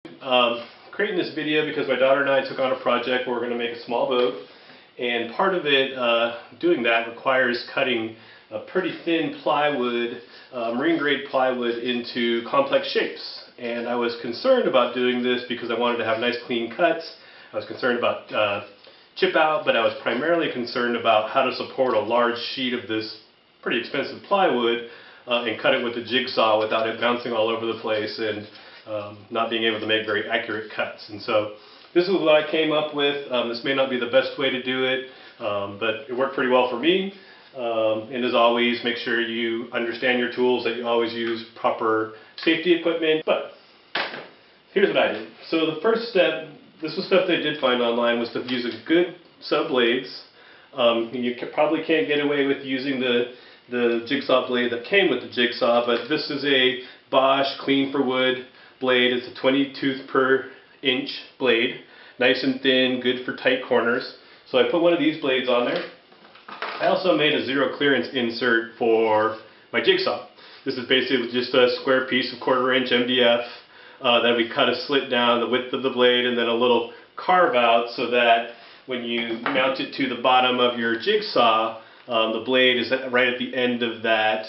Creating this video because my daughter and I took on a project where we're going to make a small boat, and part of it, doing that, requires cutting a pretty thin plywood, marine grade plywood, into complex shapes. And I was concerned about doing this because I wanted to have nice clean cuts. I was concerned about chip out, but I was primarily concerned about how to support a large sheet of this pretty expensive plywood and cut it with a jigsaw without it bouncing all over the place and not being able to make very accurate cuts. And so this is what I came up with. This may not be the best way to do it, but it worked pretty well for me. And as always, make sure you understand your tools, that you always use proper safety equipment. But here's what I did. So the first step, this was stuff that I did find online, was to use a good set of blades. You probably can't get away with using the jigsaw blade that came with the jigsaw, but this is a Bosch Clean for Wood blade. It's a 20 tooth per inch blade, nice and thin, good for tight corners. So I put one of these blades on there. I also made a zero clearance insert for my jigsaw. This is basically just a square piece of 1/4 inch MDF that we cut a slit down the width of the blade and then a little carve out so that when you mount it to the bottom of your jigsaw, the blade is right at the end of that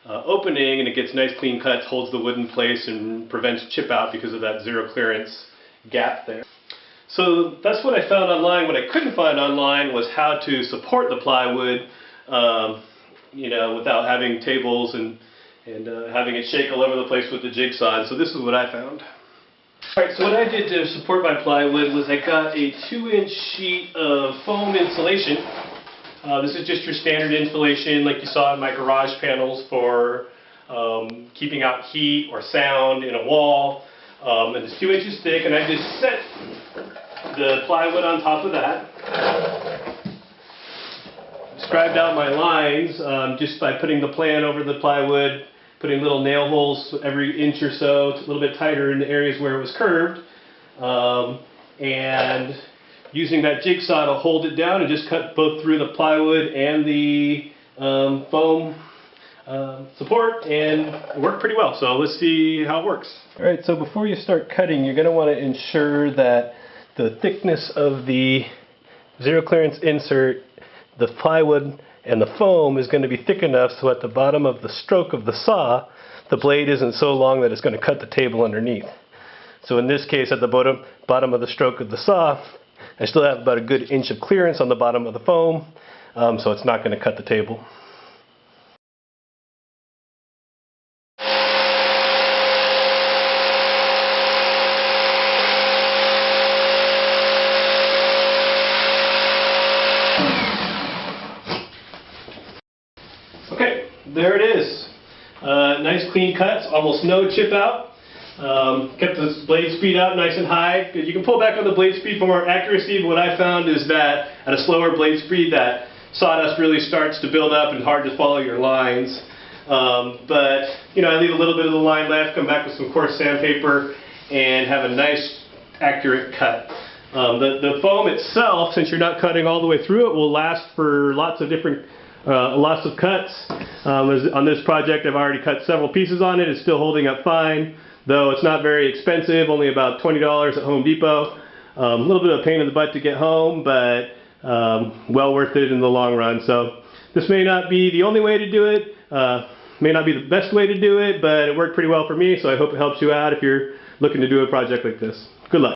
opening, and it gets nice clean cuts, holds the wood in place, and prevents chip out because of that zero clearance gap there. So that's what I found online. What I couldn't find online was how to support the plywood, without having tables and having it shake all over the place with the jigsaw. And so this is what I found. Alright, so what I did to support my plywood was I got a 2-inch sheet of foam insulation. This is just your standard insulation like you saw in my garage panels for keeping out heat or sound in a wall. And it's 2 inches thick, and I just set the plywood on top of that. Scribed out my lines just by putting the plan over the plywood, putting little nail holes every inch or so. It's a little bit tighter in the areas where it was curved. And using that jigsaw to hold it down and just cut both through the plywood and the foam support, and it worked pretty well. So let's see how it works. Alright, so before you start cutting, you're going to want to ensure that the thickness of the zero clearance insert, the plywood, and the foam is going to be thick enough so at the bottom of the stroke of the saw, the blade isn't so long that it's going to cut the table underneath. So in this case, at the bottom of the stroke of the saw, I still have about a good inch of clearance on the bottom of the foam, so it's not going to cut the table. Okay, there it is. Nice clean cuts, almost no chip out. Kept the blade speed up nice and high. You can pull back on the blade speed for more accuracy, but what I found is that at a slower blade speed, that sawdust really starts to build up and hard to follow your lines. But I leave a little bit of the line left, come back with some coarse sandpaper, and have a nice accurate cut. The foam itself, since you're not cutting all the way through it, will last for lots of different lots of cuts. On this project, I've already cut several pieces on it. It's still holding up fine, though it's not very expensive, only about $20 at Home Depot. A little bit of a pain in the butt to get home, but well worth it in the long run. So this may not be the only way to do it, may not be the best way to do it, but it worked pretty well for me, so I hope it helps you out if you're looking to do a project like this. Good luck.